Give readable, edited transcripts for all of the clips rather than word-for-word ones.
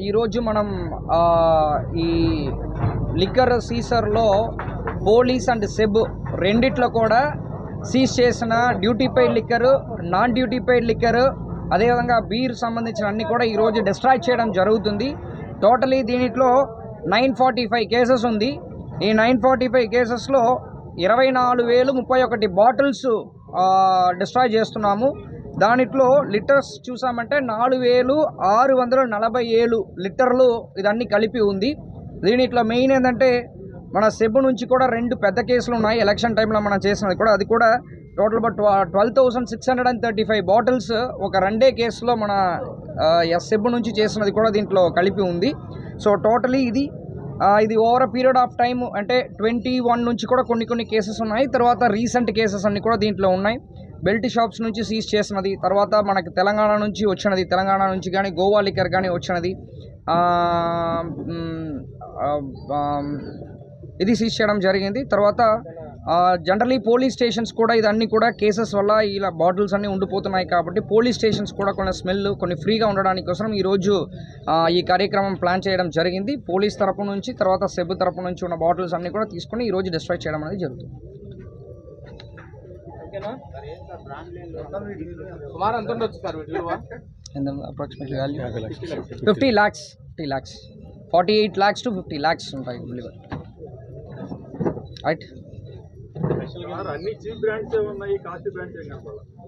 ఈరోజు మనం ఈ లిక్కర్ సీజర్లో పోలీస్ అండ్ సెబ్ రెండిట్లో కూడా సీజ్ చేసిన duty paid liquor, non duty paid liquor, అదేవిధంగా బీర్ సంబంధించిన అన్ని కూడా ఈరోజు డిస్ట్రాయ్ చేయడం జరుగుతుంది. టోటలీ దీంట్లో 945 కేసెస్ ఉంది. ఈ 945 కేసెస్లో 24,031 బాటిల్స్ డిస్ట్రాయ్ చేస్తున్నాము. దాంట్లో లిటర్స్ చూసామంటే 4,647 లిటర్లు ఇదన్నీ కలిపి ఉంది. దీంట్లో మెయిన్ ఏంటంటే మన సెబ్ నుంచి కూడా 2 పెద్ద కేసులు ఉన్నాయి. ఎలక్షన్ టైంలో మనం చేసినది కూడా, అది కూడా టోటల్ 12,635 బాటిల్స్ ఒక 2 కేసులో మన సెబ్ నుంచి చేసినది కూడా దీంట్లో కలిపి ఉంది. సో టోటలీ ఇది over a period of time అంటే 21 నుంచి కూడా కొన్ని కేసెస్ ఉన్నాయి. తర్వాత రీసెంట్ కేసెస్ అన్నీ కూడా దీంట్లో ఉన్నాయి. బెల్ట్ షాప్స్ నుంచి సీజ్ చేసినది, తర్వాత మనకి తెలంగాణ నుంచి వచ్చినది, తెలంగాణ నుంచి కానీ గోవా లిక్కర్ కానీ వచ్చినది, ఇది సీజ్ చేయడం జరిగింది. తర్వాత జనరలీ పోలీస్ స్టేషన్స్ కూడా ఇదన్నీ కూడా కేసెస్ వల్ల ఇలా బాటిల్స్ అన్నీ ఉండిపోతున్నాయి కాబట్టి పోలీస్ స్టేషన్స్ కూడా కొన్ని స్మెల్ కొన్ని ఫ్రీగా ఉండడానికి కోసం ఈరోజు ఈ కార్యక్రమం ప్లాన్ చేయడం జరిగింది. పోలీస్ తరపు నుంచి తర్వాత సెబ్ తరపు నుంచి ఉన్న బాటిల్స్ అన్నీ కూడా తీసుకొని ఈరోజు డిస్ట్రాయ్ చేయడం అనేది జరుగుతుంది. Approximately value 50 lakhs 48 lakhs to 50 lakhs ఉంటాయి విలువ. రైట్,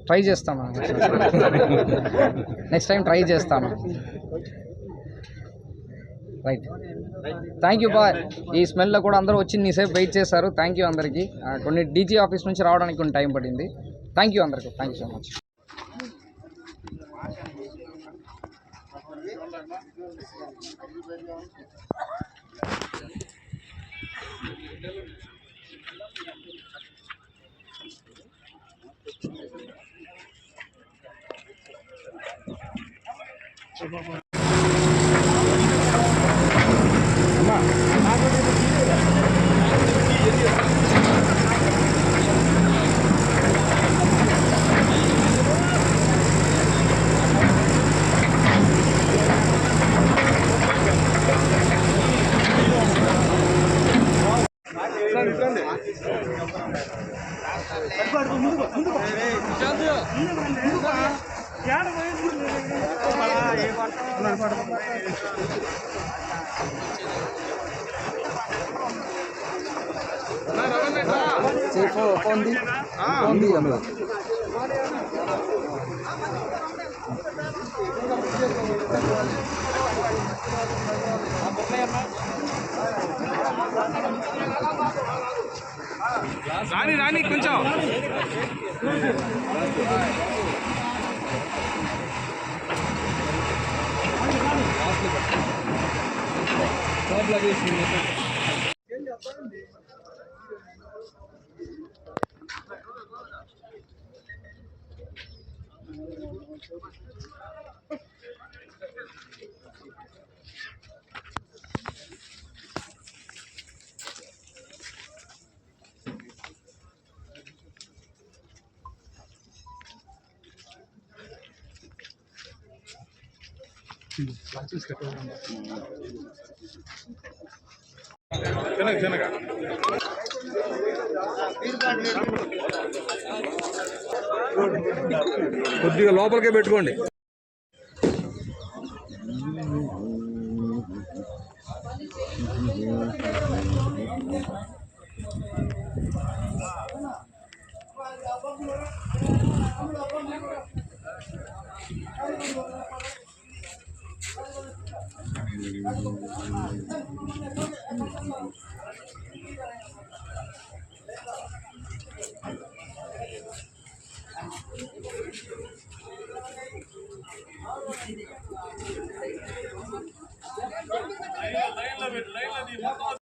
ట్రై చేస్తాను, నెక్స్ట్ టైం ట్రై చేస్తాను. Right, thank you bye. ఈ స్మెల్లో కూడా అందరూ వచ్చి నీసేపు వెయిట్ చేశారు. థ్యాంక్ యూ అందరికీ. కొన్ని డీజీ ఆఫీస్ నుంచి రావడానికి కొన్ని టైం పడింది. థ్యాంక్ యూ అందరికీ. Thank you so much. రాని కొంచెం కొద్దిగా లోపలికే పెట్టుకోండి.